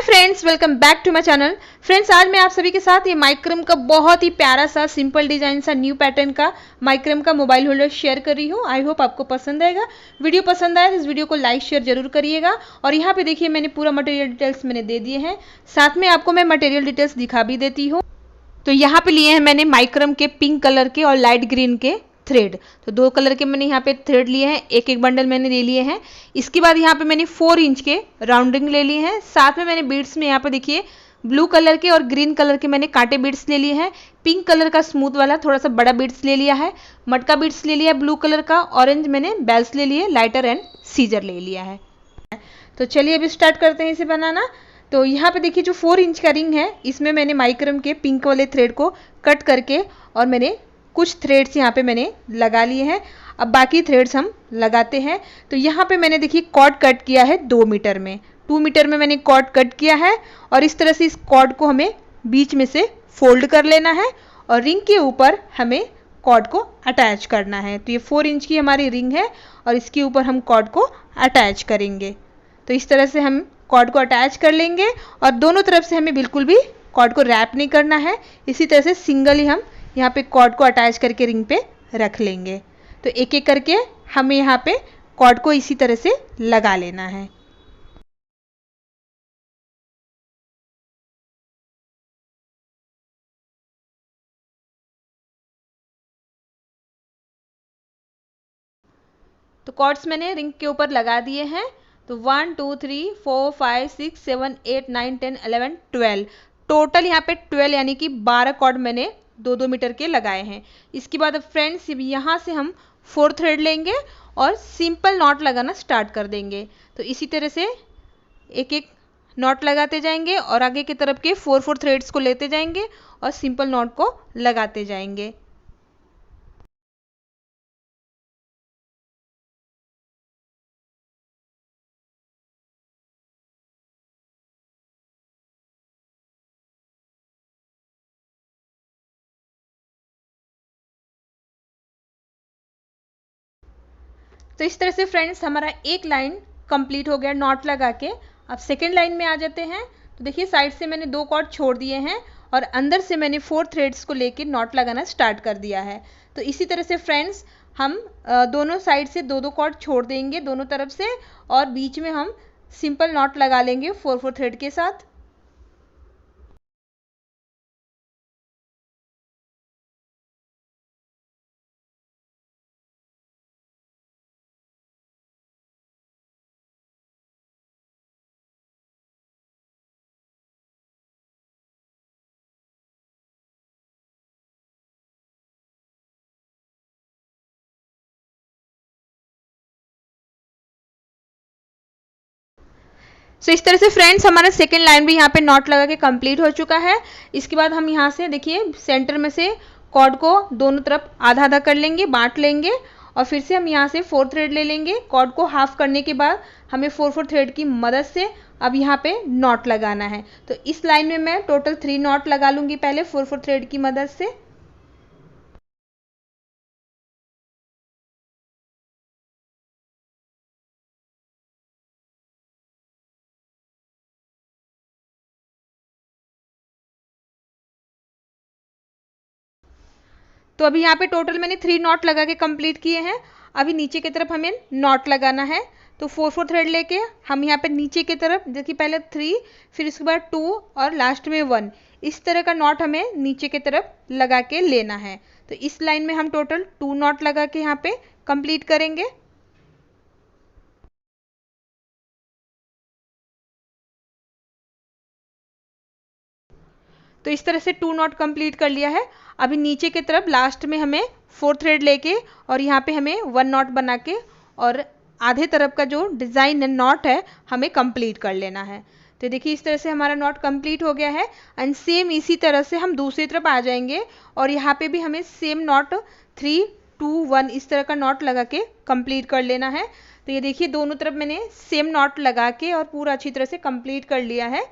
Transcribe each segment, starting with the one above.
Hi friends, welcome back to my channel. Friends, आज मैं आप सभी के साथ ये माइक्रम का बहुत ही प्यारा सा सिंपल डिजाइन सा न्यू पैटर्न का माइक्रम का मोबाइल होल्डर शेयर कर रही हूँ। आई होप आपको पसंद आएगा। वीडियो पसंद आए तो इस वीडियो को लाइक शेयर जरूर करिएगा। और यहाँ पे देखिए मैंने पूरा मटेरियल डिटेल्स मैंने दे दिए हैं, साथ में आपको मैं मटेरियल डिटेल्स दिखा भी देती हूँ। तो यहाँ पे लिए हैं मैंने माइक्रम के पिंक कलर के और लाइट ग्रीन के थ्रेड। तो दो कलर के मैंने यहाँ पे थ्रेड लिए हैं, एक एक बंडल मैंने ले लिए हैं। इसके बाद यहाँ पे मैंने 4 इंच के राउंडिंग ले लिए हैं। साथ में मैंने बीड्स में यहाँ पे देखिए ब्लू कलर के और ग्रीन कलर के मैंने कांटे बीड्स ले लिए हैं। पिंक कलर का स्मूथ वाला थोड़ा सा बड़ा बीड्स ले लिया है, मटका बीड्स ले लिया है ब्लू कलर का, ऑरेंज मैंने बेल्स ले लिए, लाइटर एंड सीजर ले लिया है। तो चलिए अभी स्टार्ट करते हैं इसे बनाना। तो यहाँ पे देखिए जो 4 इंच का रिंग है, इसमें मैंने माइक्रम के पिंक वाले थ्रेड को कट करके और मैंने कुछ थ्रेड्स यहाँ पे मैंने लगा लिए हैं। अब बाकी थ्रेड्स हम लगाते हैं। तो यहाँ पे मैंने देखिए कॉर्ड कट किया है 2 मीटर में, 2 मीटर में मैंने कॉर्ड कट किया है। और इस तरह से इस कॉर्ड को हमें बीच में से फोल्ड कर लेना है और रिंग के ऊपर हमें कॉर्ड को अटैच करना है। तो ये 4 इंच की हमारी रिंग है और इसके ऊपर हम कॉर्ड को अटैच करेंगे। तो इस तरह से हम कॉर्ड को अटैच कर लेंगे और दोनों तरफ से हमें बिल्कुल भी कॉर्ड को रैप नहीं करना है। इसी तरह से सिंगल ही हम यहाँ पे कॉर्ड को अटैच करके रिंग पे रख लेंगे। तो एक एक करके हमें यहाँ पे कॉर्ड को इसी तरह से लगा लेना है। तो कॉर्ड्स मैंने रिंग के ऊपर लगा दिए हैं। तो 1 2 3 4 5 6 7 8 9 10 11 12 टोटल यहाँ पे 12 यानी कि 12 कॉर्ड मैंने 2-2 मीटर के लगाए हैं। इसके बाद अब फ्रेंड्स यहाँ से हम 4 थ्रेड लेंगे और सिंपल नॉट लगाना स्टार्ट कर देंगे। तो इसी तरह से एक एक नॉट लगाते जाएंगे और आगे की तरफ के 4 थ्रेड्स को लेते जाएंगे और सिंपल नॉट को लगाते जाएंगे। तो इस तरह से फ्रेंड्स हमारा एक लाइन कंप्लीट हो गया नॉट लगा के। अब सेकेंड लाइन में आ जाते हैं। तो देखिए साइड से मैंने 2 कॉर्ड छोड़ दिए हैं और अंदर से मैंने 4 थ्रेड्स को लेके नॉट लगाना स्टार्ट कर दिया है। तो इसी तरह से फ्रेंड्स हम दोनों साइड से 2-2 कॉर्ड छोड़ देंगे दोनों तरफ से और बीच में हम सिंपल नॉट लगा लेंगे 4 थ्रेड के साथ। सो इस तरह से फ्रेंड्स हमारा सेकेंड लाइन भी यहाँ पे नॉट लगा के कंप्लीट हो चुका है। इसके बाद हम यहाँ से देखिए सेंटर में से कॉर्ड को दोनों तरफ आधा आधा कर लेंगे, बांट लेंगे और फिर से हम यहाँ से 4 थ्रेड ले लेंगे। कॉर्ड को हाफ करने के बाद हमें 4 थ्रेड की मदद से अब यहाँ पे नॉट लगाना है। तो इस लाइन में मैं टोटल 3 नॉट लगा लूँगी पहले 4 थ्रेड की मदद से। तो अभी यहाँ पे टोटल मैंने 3 नॉट लगा के कंप्लीट किए हैं। अभी नीचे की तरफ हमें नॉट लगाना है। तो 4 थ्रेड लेके हम यहाँ पे नीचे की तरफ देखिए पहले 3, फिर इसके बाद 2 और लास्ट में 1, इस तरह का नॉट हमें नीचे की तरफ लगा के लेना है। तो इस लाइन में हम टोटल 2 नॉट लगा के यहाँ पे कंप्लीट करेंगे। तो इस तरह से 2 नॉट कंप्लीट कर लिया है। अभी नीचे की तरफ लास्ट में हमें 4 थ्रेड लेके और यहाँ पे हमें 1 नॉट बना के और आधे तरफ का जो डिज़ाइन नॉट है हमें कंप्लीट कर लेना है। तो देखिए इस तरह से हमारा नॉट कंप्लीट हो गया है। एंड सेम इसी तरह से हम दूसरी तरफ आ जाएंगे और यहाँ पे भी हमें सेम नॉट 3 2 1 इस तरह का नॉट लगा के कंप्लीट कर लेना है। तो ये देखिए दोनों तरफ मैंने सेम नॉट लगा के और पूरा अच्छी तरह से कंप्लीट कर लिया है।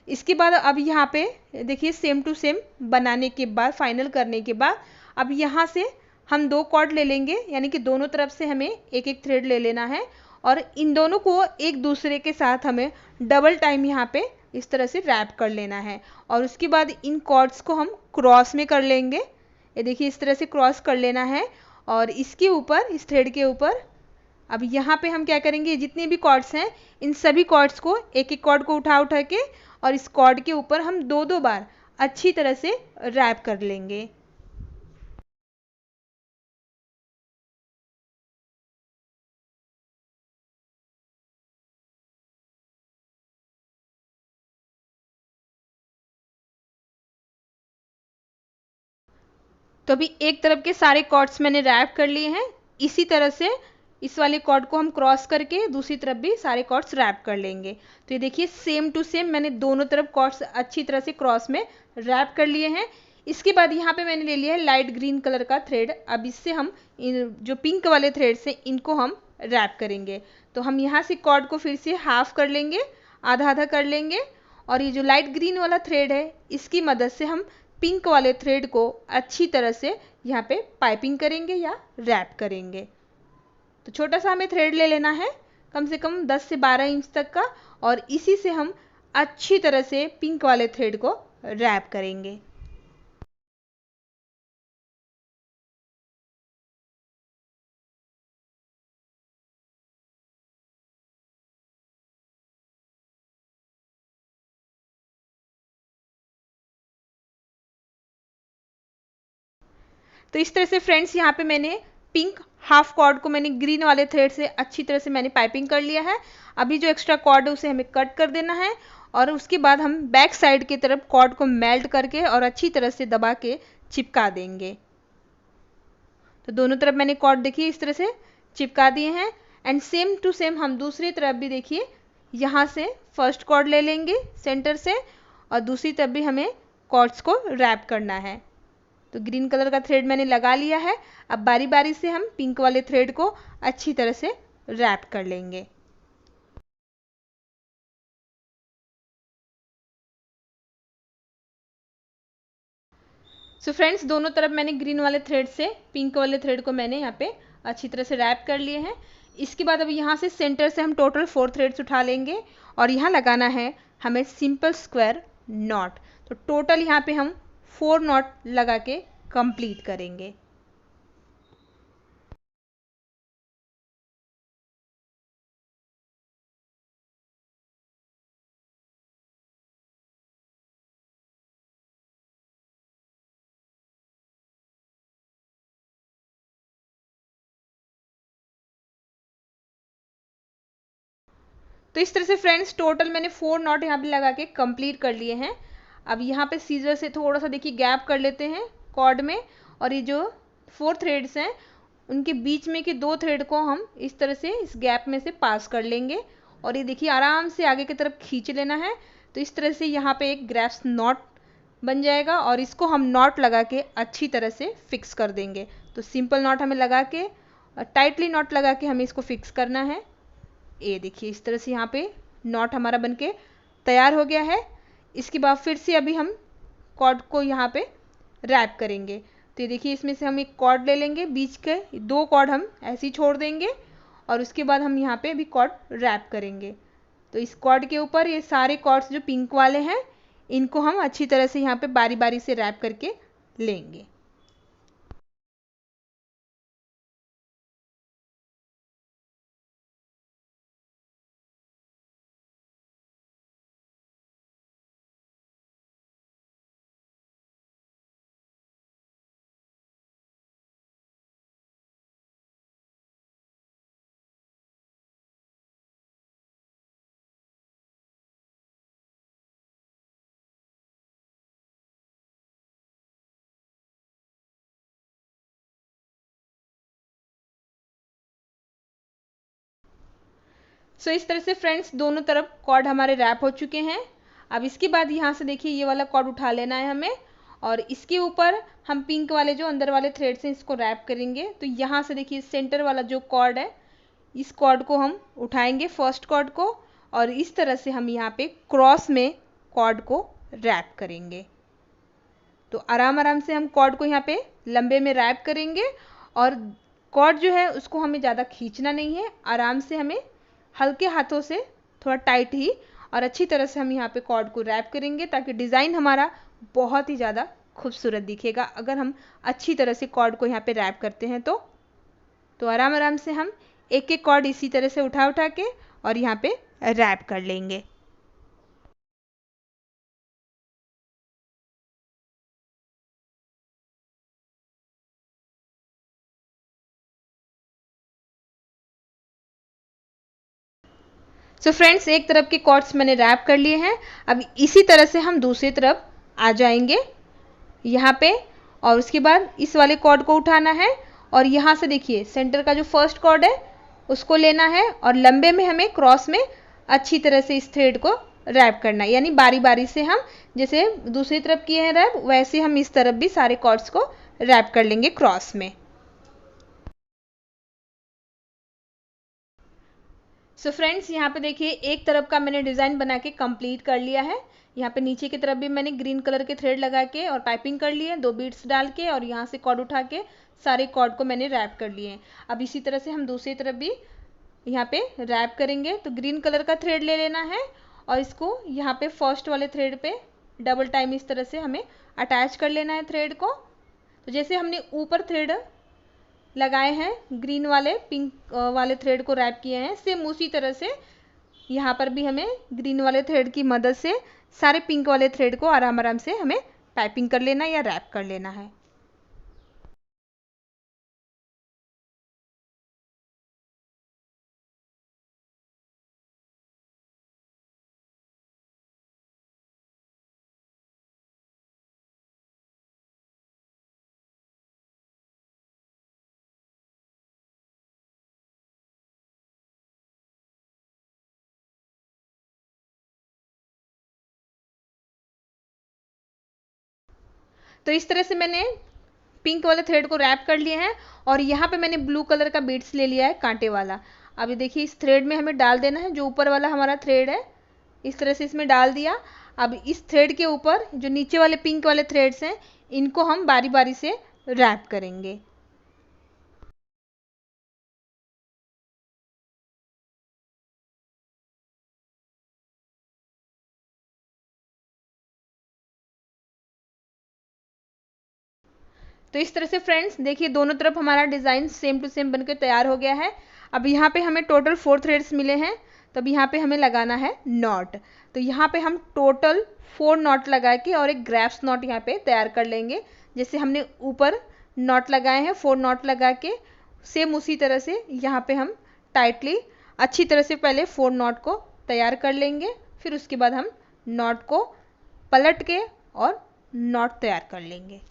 इसके बाद अब यहाँ पे देखिए सेम टू सेम बनाने के बाद फाइनल करने के बाद अब यहाँ से हम 2 कॉर्ड ले लेंगे, यानी कि दोनों तरफ से हमें एक एक थ्रेड ले लेना है और इन दोनों को एक दूसरे के साथ हमें डबल टाइम यहाँ पे इस तरह से रैप कर लेना है। और उसके बाद इन कॉर्ड्स को हम क्रॉस में कर लेंगे। ये देखिए इस तरह से क्रॉस कर लेना है। और इसके ऊपर, इस थ्रेड के ऊपर अब यहाँ पे हम क्या करेंगे, जितने भी कॉर्ड्स हैं इन सभी कॉर्ड्स को, एक एक कॉर्ड को उठा उठा के और इस कॉर्ड के ऊपर हम दो दो बार अच्छी तरह से रैप कर लेंगे। तो अभी एक तरफ के सारे कॉर्ड्स मैंने रैप कर लिए हैं। इसी तरह से इस वाले कॉर्ड को हम क्रॉस करके दूसरी तरफ भी सारे कॉर्ड्स रैप कर लेंगे। तो ये देखिए सेम टू सेम मैंने दोनों तरफ कॉर्ड्स अच्छी तरह से क्रॉस में रैप कर लिए हैं। इसके बाद यहाँ पे मैंने ले लिया है लाइट ग्रीन कलर का थ्रेड। अब इससे हम जो पिंक वाले थ्रेड्स हैं इनको हम रैप करेंगे। तो हम यहाँ से कॉर्ड को फिर से हाफ कर लेंगे, आधा आधा कर लेंगे। और ये जो लाइट ग्रीन वाला थ्रेड है इसकी मदद से हम पिंक वाले थ्रेड को अच्छी तरह से यहाँ पे पाइपिंग करेंगे या रैप करेंगे। तो छोटा सा हमें थ्रेड ले लेना है, कम से कम 10 से 12 इंच तक का, और इसी से हम अच्छी तरह से पिंक वाले थ्रेड को रैप करेंगे। तो इस तरह से फ्रेंड्स यहाँ पे मैंने पिंक हाफ कॉर्ड को मैंने ग्रीन वाले थ्रेड से अच्छी तरह से मैंने पाइपिंग कर लिया है। अभी जो एक्स्ट्रा कॉर्ड है उसे हमें कट कर देना है और उसके बाद हम बैक साइड की तरफ कॉर्ड को मेल्ट करके और अच्छी तरह से दबा के चिपका देंगे। तो दोनों तरफ मैंने कॉर्ड देखिए इस तरह से चिपका दिए हैं। एंड सेम टू सेम हम दूसरी तरफ भी देखिए यहाँ से फर्स्ट कॉर्ड ले लेंगे सेंटर से और दूसरी तरफ भी हमें कॉर्ड्स को रैप करना है। तो ग्रीन कलर का थ्रेड मैंने लगा लिया है। अब बारी बारी से हम पिंक वाले थ्रेड को अच्छी तरह से रैप कर लेंगे। सो फ्रेंड्स दोनों तरफ मैंने ग्रीन वाले थ्रेड से पिंक वाले थ्रेड को मैंने यहाँ पे अच्छी तरह से रैप कर लिए हैं। इसके बाद अब यहाँ से सेंटर से हम टोटल 4 थ्रेड्स उठा लेंगे और यहाँ लगाना है हमें सिंपल स्क्वायर नॉट। तो टोटल यहाँ पे हम 4 नॉट लगा के कंप्लीट करेंगे। तो इस तरह से फ्रेंड्स टोटल मैंने 4 नॉट यहाँ पे लगा के कंप्लीट कर लिए हैं। अब यहाँ पे सीजर से थोड़ा सा देखिए गैप कर लेते हैं कॉर्ड में और ये जो 4 थ्रेड्स हैं उनके बीच में के 2 थ्रेड को हम इस तरह से इस गैप में से पास कर लेंगे और ये देखिए आराम से आगे की तरफ खींच लेना है। तो इस तरह से यहाँ पे एक ग्रैप्स नॉट बन जाएगा और इसको हम नॉट लगा के अच्छी तरह से फिक्स कर देंगे। तो सिंपल नॉट हमें लगा के टाइटली नॉट लगा के हमें इसको फिक्स करना है। ये देखिए इस तरह से यहाँ पे नॉट हमारा बनके तैयार हो गया है। इसके बाद फिर से अभी हम कॉर्ड को यहाँ पे रैप करेंगे। तो ये देखिए इसमें से हम एक कॉर्ड ले लेंगे, बीच के 2 कॉर्ड हम ऐसे ही छोड़ देंगे और उसके बाद हम यहाँ पे अभी कॉर्ड रैप करेंगे। तो इस कॉर्ड के ऊपर ये सारे कॉर्ड्स जो पिंक वाले हैं इनको हम अच्छी तरह से यहाँ पे बारी बारी से रैप करके लेंगे। सो इस तरह से फ्रेंड्स दोनों तरफ कॉर्ड हमारे रैप हो चुके हैं। अब इसके बाद यहाँ से देखिए ये वाला कॉर्ड उठा लेना है हमें और इसके ऊपर हम पिंक वाले जो अंदर वाले थ्रेड्स हैं इसको रैप करेंगे। तो यहाँ से देखिए सेंटर वाला जो कॉर्ड है इस कॉर्ड को हम उठाएंगे, फर्स्ट कॉर्ड को, और इस तरह से हम यहाँ पे क्रॉस में कॉर्ड को रैप करेंगे। तो आराम आराम से हम कॉर्ड को यहाँ पे लंबे में रैप करेंगे और कॉर्ड जो है उसको हमें ज़्यादा खींचना नहीं है, आराम से हमें हल्के हाथों से थोड़ा टाइट ही और अच्छी तरह से हम यहाँ पे कॉर्ड को रैप करेंगे ताकि डिज़ाइन हमारा बहुत ही ज़्यादा खूबसूरत दिखेगा अगर हम अच्छी तरह से कॉर्ड को यहाँ पे रैप करते हैं तो आराम आराम से हम एक एक कॉर्ड इसी तरह से उठा उठा के और यहाँ पे रैप कर लेंगे। सो फ्रेंड्स, एक तरफ के कॉर्ड्स मैंने रैप कर लिए हैं। अब इसी तरह से हम दूसरी तरफ आ जाएंगे यहाँ पे, और उसके बाद इस वाले कॉर्ड को उठाना है और यहाँ से देखिए सेंटर का जो फर्स्ट कॉर्ड है उसको लेना है और लंबे में हमें क्रॉस में अच्छी तरह से इस थ्रेड को रैप करना है। यानी बारी बारी से हम जैसे दूसरी तरफ किए हैं रैप, वैसे हम इस तरफ भी सारे कॉर्ड्स को रैप कर लेंगे क्रॉस में। सो फ्रेंड्स, यहाँ पे देखिए एक तरफ का मैंने डिज़ाइन बना के कंप्लीट कर लिया है। यहाँ पे नीचे की तरफ भी मैंने ग्रीन कलर के थ्रेड लगा के और पाइपिंग कर ली है, 2 बीड्स डाल के, और यहाँ से कॉर्ड उठा के सारे कॉर्ड को मैंने रैप कर लिए हैं। अब इसी तरह से हम दूसरी तरफ भी यहाँ पे रैप करेंगे। तो ग्रीन कलर का थ्रेड ले लेना है और इसको यहाँ पे फर्स्ट वाले थ्रेड पे डबल टाइम इस तरह से हमें अटैच कर लेना है थ्रेड को। तो जैसे हमने ऊपर थ्रेड लगाए हैं ग्रीन वाले, पिंक वाले थ्रेड को रैप किए हैं, सेम उसी तरह से यहाँ पर भी हमें ग्रीन वाले थ्रेड की मदद से सारे पिंक वाले थ्रेड को आराम आराम से हमें पाइपिंग कर लेना या रैप कर लेना है। तो इस तरह से मैंने पिंक वाले थ्रेड को रैप कर लिए हैं और यहाँ पे मैंने ब्लू कलर का बीड्स ले लिया है कांटे वाला। अब ये देखिए इस थ्रेड में हमें डाल देना है, जो ऊपर वाला हमारा थ्रेड है इस तरह से इसमें डाल दिया। अब इस थ्रेड के ऊपर जो नीचे वाले पिंक वाले थ्रेड्स हैं इनको हम बारी बारी से रैप करेंगे। तो इस तरह से फ्रेंड्स देखिए दोनों तरफ हमारा डिज़ाइन सेम टू सेम बनकर तैयार हो गया है। अब यहाँ पे हमें टोटल 4 थ्रेड्स मिले हैं, तब यहाँ पे हमें लगाना है नॉट। तो यहाँ पे हम टोटल 4 नॉट लगा के और एक ग्रैप्स नॉट यहाँ पे तैयार कर लेंगे। जैसे हमने ऊपर नॉट लगाए हैं 4 नॉट लगा के, सेम उसी तरह से यहाँ पे हम टाइटली अच्छी तरह से पहले 4 नॉट को तैयार कर लेंगे, फिर उसके बाद हम नॉट को पलट के और नॉट तैयार कर लेंगे।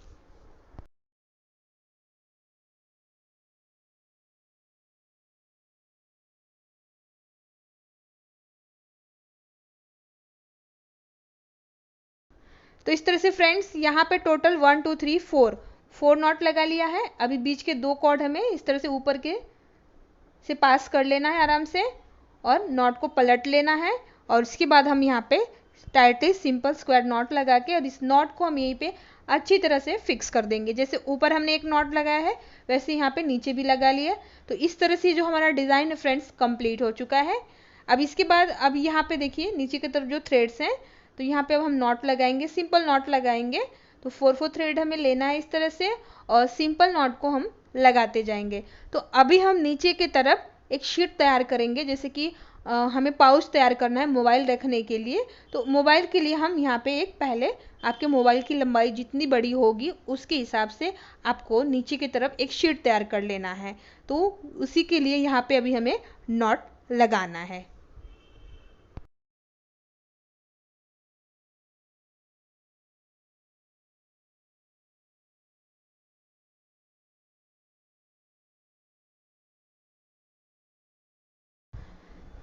तो इस तरह से फ्रेंड्स यहाँ पे टोटल 1 2 3 4 नॉट लगा लिया है। अभी बीच के 2 कॉर्ड हमें इस तरह से ऊपर के से पास कर लेना है आराम से और नॉट को पलट लेना है, और उसके बाद हम यहाँ पे टाइटली सिंपल स्क्वायर नॉट लगा के और इस नॉट को हम यहीं पे अच्छी तरह से फिक्स कर देंगे। जैसे ऊपर हमने एक नॉट लगाया है वैसे यहाँ पे नीचे भी लगा लिया। तो इस तरह से जो हमारा डिज़ाइन है फ्रेंड्स कंप्लीट हो चुका है। अब इसके बाद अब यहाँ पे देखिए नीचे की तरफ जो थ्रेड्स हैं तो यहाँ पे अब हम नॉट लगाएंगे, सिंपल नॉट लगाएंगे। तो 4 थ्रेड हमें लेना है इस तरह से और सिंपल नॉट को हम लगाते जाएंगे। तो अभी हम नीचे की तरफ एक शीट तैयार करेंगे, जैसे कि हमें पाउच तैयार करना है मोबाइल रखने के लिए। तो मोबाइल के लिए हम यहाँ पे एक पहले आपके मोबाइल की लंबाई जितनी बड़ी होगी उसके हिसाब से आपको नीचे की तरफ एक शीट तैयार कर लेना है। तो उसी के लिए यहाँ पे अभी हमें नॉट लगाना है।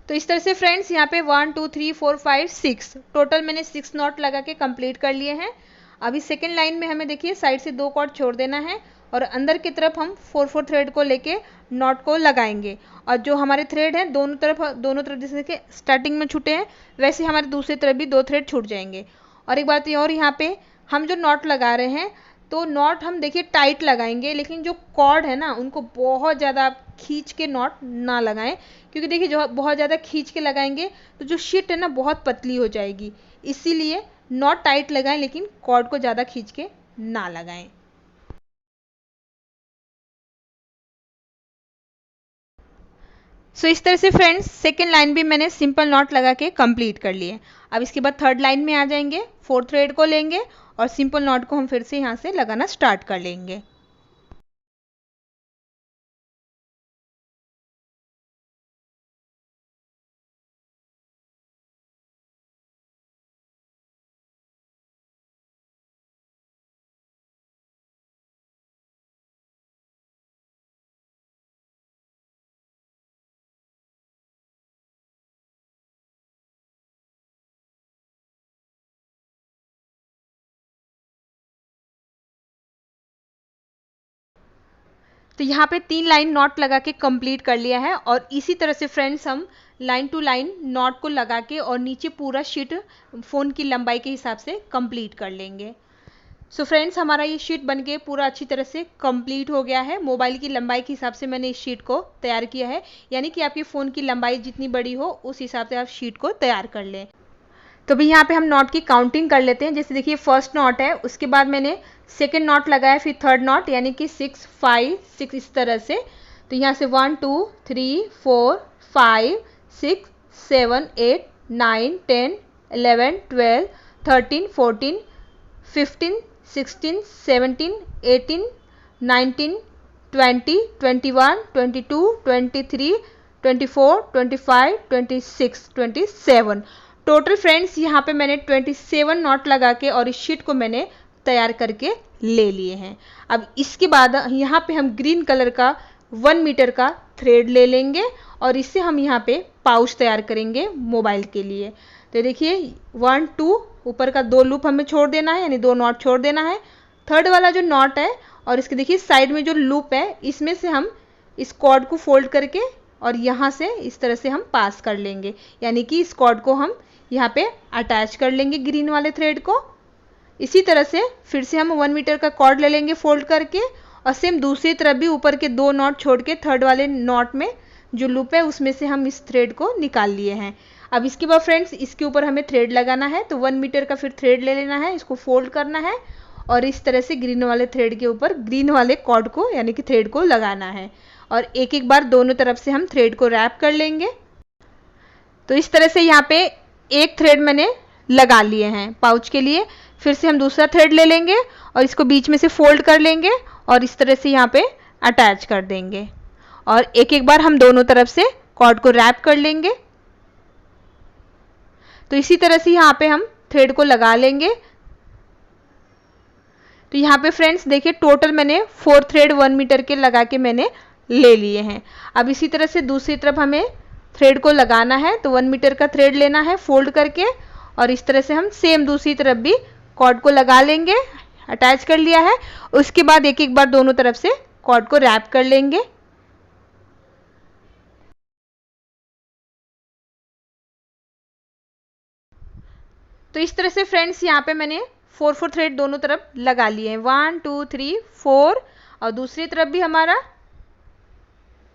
तो इस तरह से फ्रेंड्स यहाँ पे 1 2 3 4 5 6 टोटल मैंने 6 नॉट लगा के कंप्लीट कर लिए हैं। अभी सेकेंड लाइन में हमें देखिए साइड से 2 कॉर्ड छोड़ देना है और अंदर की तरफ हम 4 थ्रेड को लेके नॉट को लगाएंगे। और जो हमारे थ्रेड हैं दोनों तरफ जैसे कि स्टार्टिंग में छूटे हैं वैसे हमारे दूसरी तरफ भी 2 थ्रेड छूट जाएंगे। और एक बात और यहाँ पे हम जो नॉट लगा रहे हैं तो नॉट हम देखिए टाइट लगाएंगे, लेकिन जो कॉर्ड है ना उनको बहुत ज़्यादा आप खींच के नॉट ना लगाएं, क्योंकि देखिए जो बहुत ज़्यादा खींच के लगाएंगे तो जो शीट है ना बहुत पतली हो जाएगी। इसीलिए नॉट टाइट लगाएं, लेकिन कॉर्ड को ज़्यादा खींच के ना लगाएं। सो इस तरह से फ्रेंड्स सेकेंड लाइन भी मैंने सिंपल नॉट लगा के कंप्लीट कर लिए। अब इसके बाद थर्ड लाइन में आ जाएंगे, फोर्थ थ्रेड को लेंगे और सिंपल नॉट को हम फिर से यहाँ से लगाना स्टार्ट कर लेंगे। तो यहाँ पे 3 लाइन नॉट लगा के कंप्लीट कर लिया है, और इसी तरह से फ्रेंड्स हम लाइन टू लाइन नॉट को लगा के और नीचे पूरा शीट फ़ोन की लंबाई के हिसाब से कंप्लीट कर लेंगे। सो फ्रेंड्स हमारा ये शीट बनके पूरा अच्छी तरह से कंप्लीट हो गया है। मोबाइल की लंबाई के हिसाब से मैंने इस शीट को तैयार किया है, यानी कि आपके फ़ोन की लंबाई जितनी बड़ी हो उस हिसाब से आप शीट को तैयार कर लें। तो भी यहाँ पे हम नॉट की काउंटिंग कर लेते हैं। जैसे देखिए फर्स्ट नॉट है, उसके बाद मैंने सेकेंड नॉट लगाया, फिर थर्ड नॉट यानी कि 6 5 6 इस तरह से। तो यहाँ से 1 2 3 4 5 6 7 8 9 10 11 12 13 14 15 16 17 18 19 20 21 22 23 24 25 26 27। टोटल फ्रेंड्स यहाँ पे मैंने 27 नॉट लगा के और इस शीट को मैंने तैयार करके ले लिए हैं। अब इसके बाद यहाँ पे हम ग्रीन कलर का 1 मीटर का थ्रेड ले लेंगे और इससे हम यहाँ पे पाउच तैयार करेंगे मोबाइल के लिए। तो देखिए 1 2 ऊपर का 2 लूप हमें छोड़ देना है, यानी 2 नॉट छोड़ देना है। थर्ड वाला जो नॉट है और इसके देखिए साइड में जो लूप है, इसमें से हम इस कॉर्ड को फोल्ड करके और यहाँ से इस तरह से हम पास कर लेंगे, यानी कि इस कॉर्ड को हम यहाँ पे अटैच कर लेंगे ग्रीन वाले थ्रेड को। इसी तरह से फिर से हम 1 मीटर का कॉर्ड ले लेंगे फोल्ड करके, और सेम दूसरी तरफ भी ऊपर के 2 नॉट छोड़ के थर्ड वाले नॉट में जो लूप है उसमें से हम इस थ्रेड को निकाल लिए हैं। अब इसके बाद फ्रेंड्स इसके ऊपर हमें थ्रेड लगाना है, तो 1 मीटर का फिर थ्रेड ले लेना है, इसको फोल्ड करना है और इस तरह से ग्रीन वाले थ्रेड के ऊपर ग्रीन वाले कॉर्ड को यानी कि थ्रेड को लगाना है, और एक एक बार दोनों तरफ से हम थ्रेड को रैप कर लेंगे। तो इस तरह से यहाँ पे एक थ्रेड मैंने लगा लिए हैं पाउच के लिए। फिर से हम दूसरा थ्रेड ले लेंगे और इसको बीच में से फोल्ड कर लेंगे और इस तरह से यहाँ पे अटैच कर देंगे, और एक एक बार हम दोनों तरफ से कॉर्ड को रैप कर लेंगे। तो इसी तरह से यहाँ पे हम थ्रेड को लगा लेंगे। तो यहाँ पे फ्रेंड्स देखिए टोटल मैंने 4 थ्रेड 1 मीटर के लगा के मैंने ले लिए हैं। अब इसी तरह से दूसरी तरफ हमें थ्रेड को लगाना है, तो 1 मीटर का थ्रेड लेना है फोल्ड करके, और इस तरह से हम सेम दूसरी तरफ भी कॉर्ड को लगा लेंगे, अटैच कर लिया है। उसके बाद एक एक बार दोनों तरफ से कॉर्ड को रैप कर लेंगे। तो इस तरह से फ्रेंड्स यहाँ पे मैंने 4 थ्रेड दोनों तरफ लगा लिए हैं, 1 2 3 4, और दूसरी तरफ भी हमारा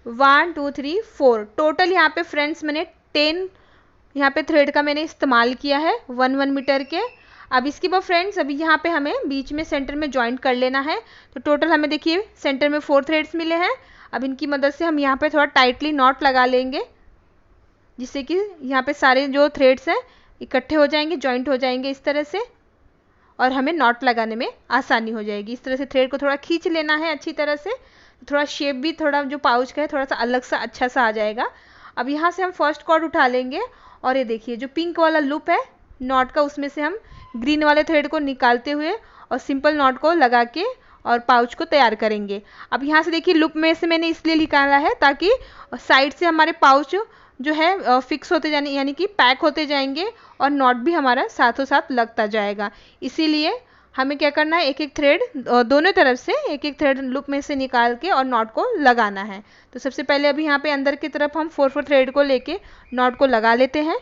1 2 3 4। टोटल यहाँ पे फ्रेंड्स मैंने 10 यहाँ पे थ्रेड का मैंने इस्तेमाल किया है 1 मीटर के। अब इसके बाद फ्रेंड्स अभी यहाँ पे हमें बीच में सेंटर में ज्वाइंट कर लेना है। तो टोटल हमें देखिए सेंटर में 4 थ्रेड्स मिले हैं। अब इनकी मदद से हम यहाँ पे थोड़ा टाइटली नॉट लगा लेंगे, जिससे कि यहाँ पे सारे जो थ्रेड्स हैं इकट्ठे हो जाएंगे, जॉइंट हो जाएंगे इस तरह से, और हमें नॉट लगाने में आसानी हो जाएगी। इस तरह से थ्रेड को थोड़ा खींच लेना है अच्छी तरह से, थोड़ा शेप भी थोड़ा जो पाउच का है थोड़ा सा अलग सा अच्छा सा आ जाएगा। अब यहाँ से हम फर्स्ट कॉर्ड उठा लेंगे और ये देखिए जो पिंक वाला लूप है नॉट का, उसमें से हम ग्रीन वाले थ्रेड को निकालते हुए और सिंपल नॉट को लगा के और पाउच को तैयार करेंगे। अब यहाँ से देखिए लूप में से मैंने इसलिए निकाला है ताकि साइड से हमारे पाउच जो है फिक्स होते जाने यानी कि पैक होते जाएंगे और नॉट भी हमारा साथों साथ लगता जाएगा। इसीलिए हमें क्या करना है, एक एक थ्रेड दोनों तरफ से एक एक थ्रेड लूप में से निकाल के और नॉट को लगाना है। तो सबसे पहले अभी यहाँ पे अंदर की तरफ हम 4 थ्रेड को लेके नॉट को लगा लेते हैं।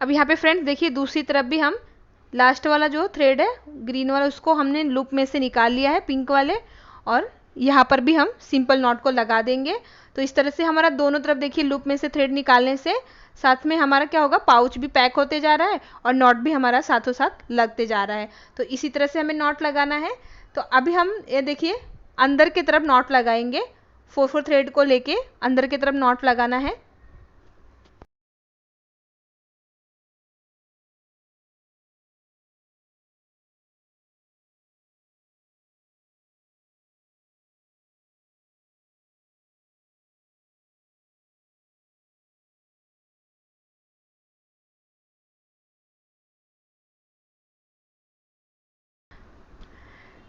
अब यहाँ पे फ्रेंड्स देखिए दूसरी तरफ भी हम लास्ट वाला जो थ्रेड है ग्रीन वाला उसको हमने लूप में से निकाल लिया है पिंक वाले, और यहाँ पर भी हम सिंपल नॉट को लगा देंगे। तो इस तरह से हमारा दोनों तरफ देखिए लूप में से थ्रेड निकालने से साथ में हमारा क्या होगा, पाउच भी पैक होते जा रहा है और नॉट भी हमारा साथों साथ लगते जा रहा है। तो इसी तरह से हमें नॉट लगाना है। तो अभी हम ये देखिए अंदर की तरफ नॉट लगाएंगे, 4 थ्रेड को लेके अंदर की तरफ नॉट लगाना है।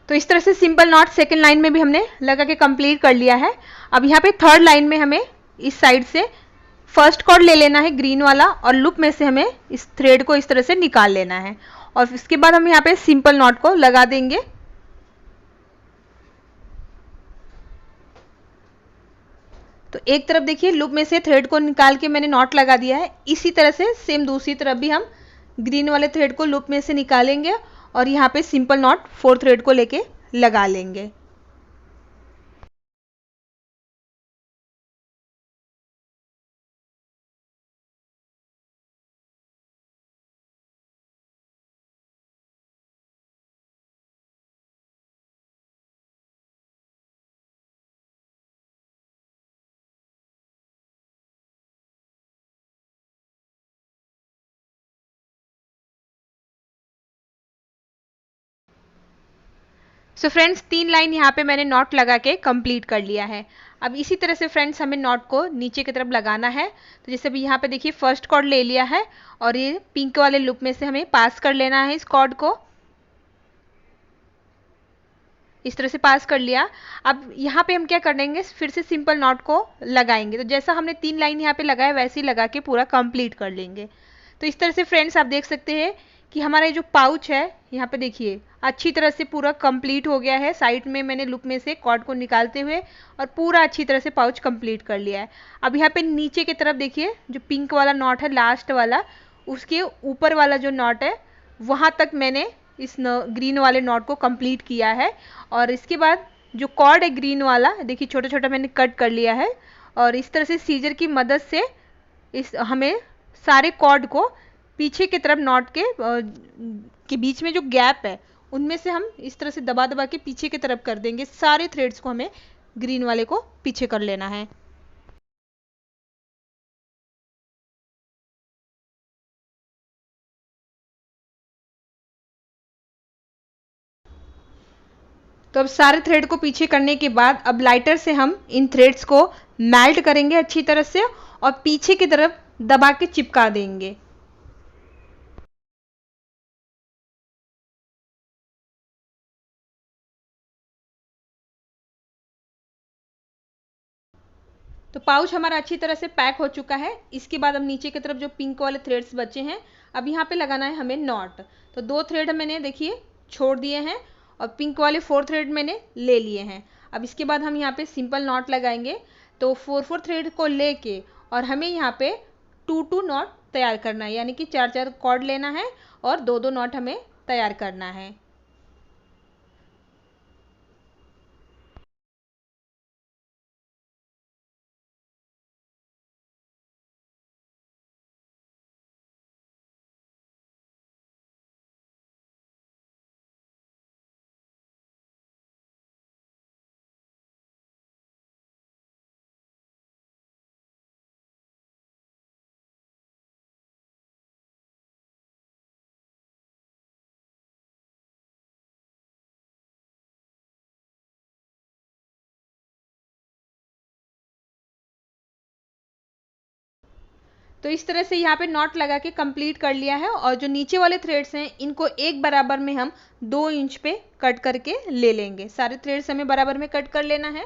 तो इस तरह से सिंपल नॉट सेकेंड लाइन में भी हमने लगा के कंप्लीट कर लिया है। अब यहाँ पे थर्ड लाइन में हमें इस साइड से फर्स्ट कॉर्ड ले लेना है ग्रीन वाला, और लूप में से हमें इस थ्रेड को इस तरह से निकाल लेना है, और इसके बाद हम यहाँ पे सिंपल नॉट को लगा देंगे। तो एक तरफ देखिए लूप में से थ्रेड को निकाल के मैंने नॉट लगा दिया है। इसी तरह से सेम दूसरी तरफ भी हम ग्रीन वाले थ्रेड को लूप में से निकालेंगे और यहाँ पे सिंपल नॉट 4 थ्रेड को लेके लगा लेंगे। सो फ्रेंड्स 3 लाइन यहाँ पे मैंने नॉट लगा के कंप्लीट कर लिया है। अब इसी तरह से फ्रेंड्स हमें नॉट को नीचे की तरफ लगाना है। तो जैसे भी यहाँ पे देखिए फर्स्ट कॉर्ड ले लिया है और ये पिंक वाले लूप में से हमें पास कर लेना है इस कॉर्ड को, इस तरह से पास कर लिया। अब यहाँ पे हम क्या कर देंगे, फिर से सिंपल नॉट को लगाएंगे। तो जैसा हमने 3 लाइन यहाँ पे लगाया वैसे ही लगा के पूरा कंप्लीट कर लेंगे। तो इस तरह से फ्रेंड्स आप देख सकते हैं कि हमारा ये जो पाउच है यहाँ पे देखिए अच्छी तरह से पूरा कंप्लीट हो गया है। साइड में मैंने लूप में से कॉर्ड को निकालते हुए और पूरा अच्छी तरह से पाउच कंप्लीट कर लिया है। अब यहाँ पे नीचे की तरफ देखिए जो पिंक वाला नॉट है लास्ट वाला, उसके ऊपर वाला जो नॉट है वहाँ तक मैंने इस ग्रीन वाले नॉट को कंप्लीट किया है। और इसके बाद जो कॉर्ड है ग्रीन वाला देखिए छोटा छोटा मैंने कट कर लिया है, और इस तरह से सीजर की मदद से इस हमें सारे कॉर्ड को पीछे की तरफ नॉट के बीच में जो गैप है उनमें से हम इस तरह से दबा दबा के पीछे की तरफ कर देंगे। सारे थ्रेड्स को हमें ग्रीन वाले को पीछे कर लेना है। तो अब सारे थ्रेड को पीछे करने के बाद अब लाइटर से हम इन थ्रेड्स को मेल्ट करेंगे अच्छी तरह से और पीछे की तरफ दबा के चिपका देंगे। तो पाउच हमारा अच्छी तरह से पैक हो चुका है। इसके बाद अब नीचे की तरफ जो पिंक वाले थ्रेड्स बचे हैं अब यहाँ पे लगाना है हमें नॉट। तो 2 थ्रेड मैंने देखिए छोड़ दिए हैं और पिंक वाले 4 थ्रेड मैंने ले लिए हैं। अब इसके बाद हम यहाँ पे सिंपल नॉट लगाएंगे। तो 4 थ्रेड को लेके और हमें यहाँ पे 2 नॉट तैयार करना है, यानी कि 4 कॉर्ड लेना है और 2 नॉट हमें तैयार करना है। तो इस तरह से यहाँ पे नॉट लगा के कंप्लीट कर लिया है, और जो नीचे वाले थ्रेड्स हैं इनको एक बराबर में हम 2 इंच पे कट करके ले लेंगे। सारे थ्रेड्स हमें बराबर में कट कर लेना है।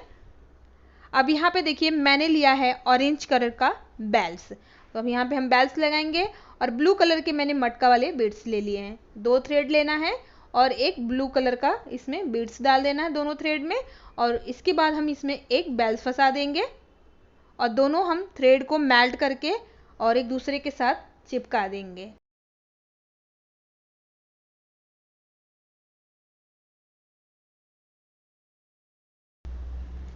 अब यहाँ पे देखिए मैंने लिया है ऑरेंज कलर का बेल्स। तो अब यहाँ पे हम बेल्स लगाएंगे और ब्लू कलर के मैंने मटका वाले बीड्स ले लिए हैं। 2 थ्रेड लेना है और एक ब्लू कलर का इसमें बीड्स डाल देना है दोनों थ्रेड में, और इसके बाद हम इसमें एक बेल्स फंसा देंगे और दोनों हम थ्रेड को मेल्ट करके और एक दूसरे के साथ चिपका देंगे।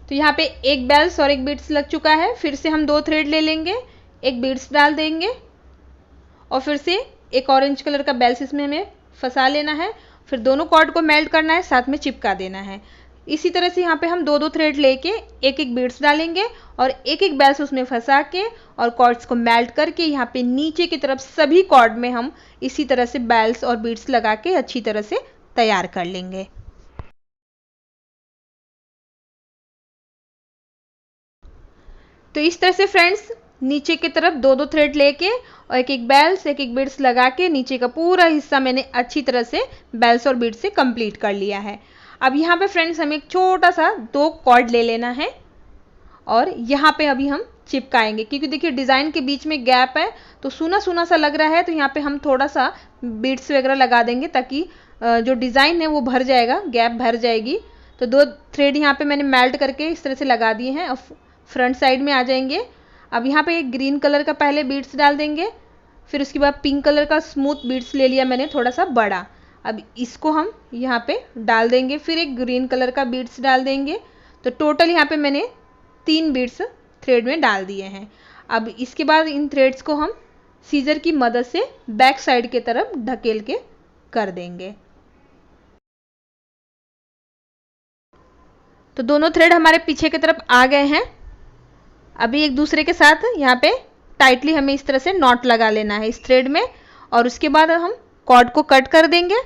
तो यहाँ पे एक बेल्स और एक बीड्स लग चुका है। फिर से हम 2 थ्रेड ले लेंगे, एक बीड्स डाल देंगे और फिर से एक ऑरेंज कलर का बेल्स इसमें हमें फंसा लेना है। फिर दोनों कॉर्ड को मेल्ट करना है, साथ में चिपका देना है। इसी तरह से यहाँ पे हम 2-2 थ्रेड लेके एक एक बीड्स डालेंगे और एक एक बेल्स उसमें फंसा के और कॉर्ड्स को मेल्ट करके यहाँ पे नीचे की तरफ सभी कॉर्ड में हम इसी तरह से बेल्स और बीड्स लगा के अच्छी तरह से तैयार कर लेंगे। तो इस तरह से फ्रेंड्स नीचे की तरफ 2-2 थ्रेड लेके और एक एक बेल्स एक एक बीड्स लगा के नीचे का पूरा हिस्सा मैंने अच्छी तरह से बेल्स और बीड्स से कंप्लीट कर लिया है। अब यहाँ पे फ्रेंड्स हमें एक छोटा सा 2 कॉर्ड ले लेना है और यहाँ पे अभी हम चिपकाएंगे, क्योंकि देखिए डिज़ाइन के बीच में गैप है तो सूना सूना सा लग रहा है। तो यहाँ पे हम थोड़ा सा बीड्स वगैरह लगा देंगे ताकि जो डिज़ाइन है वो भर जाएगा, गैप भर जाएगी। तो 2 थ्रेड यहाँ पे मैंने मेल्ट करके इस तरह से लगा दिए हैं। अब फ्रंट साइड में आ जाएंगे। अब यहाँ पे एक ग्रीन कलर का पहले बीड्स डाल देंगे, फिर उसके बाद पिंक कलर का स्मूथ बीड्स ले लिया मैंने थोड़ा सा बड़ा। अब इसको हम यहाँ पे डाल देंगे, फिर एक ग्रीन कलर का बीड्स डाल देंगे। तो टोटल यहाँ पे मैंने 3 बीड्स थ्रेड में डाल दिए हैं। अब इसके बाद इन थ्रेड्स को हम सीजर की मदद से बैक साइड की तरफ ढकेल के कर देंगे। तो दोनों थ्रेड हमारे पीछे की तरफ आ गए हैं। अभी एक दूसरे के साथ यहाँ पे टाइटली हमें इस तरह से नॉट लगा लेना है इस थ्रेड में और उसके बाद हम कॉर्ड को कट कर देंगे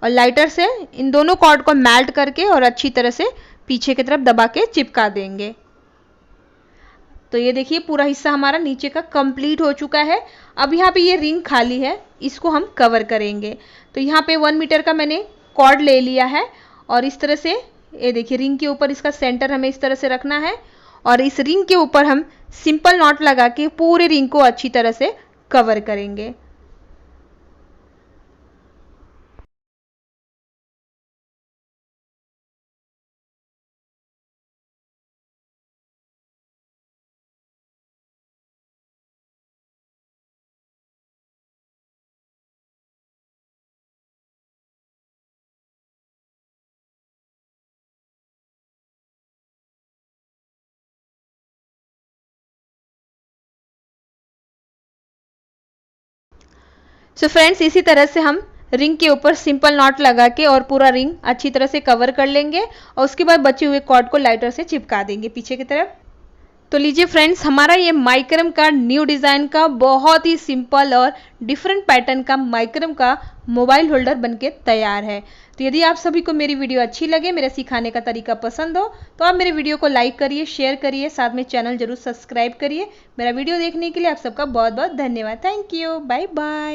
और लाइटर से इन दोनों कॉर्ड को मेल्ट करके और अच्छी तरह से पीछे की तरफ दबा के चिपका देंगे। तो ये देखिए पूरा हिस्सा हमारा नीचे का कंप्लीट हो चुका है। अब यहाँ पे ये रिंग खाली है, इसको हम कवर करेंगे। तो यहाँ पे 1 मीटर का मैंने कॉर्ड ले लिया है और इस तरह से ये देखिए रिंग के ऊपर इसका सेंटर हमें इस तरह से रखना है और इस रिंग के ऊपर हम सिंपल नॉट लगा के पूरे रिंग को अच्छी तरह से कवर करेंगे। सो फ्रेंड्स इसी तरह से हम रिंग के ऊपर सिंपल नॉट लगा के और पूरा रिंग अच्छी तरह से कवर कर लेंगे और उसके बाद बचे हुए कॉर्ड को लाइटर से चिपका देंगे पीछे की तरफ। तो लीजिए फ्रेंड्स हमारा ये माइक्रम का न्यू डिज़ाइन का बहुत ही सिंपल और डिफरेंट पैटर्न का माइक्रम का मोबाइल होल्डर बनके तैयार है। तो यदि आप सभी को मेरी वीडियो अच्छी लगे, मेरा सिखाने का तरीका पसंद हो तो आप मेरे वीडियो को लाइक करिए, शेयर करिए, साथ में चैनल जरूर सब्सक्राइब करिए। मेरा वीडियो देखने के लिए आप सबका बहुत बहुत धन्यवाद। Thank you, bye bye.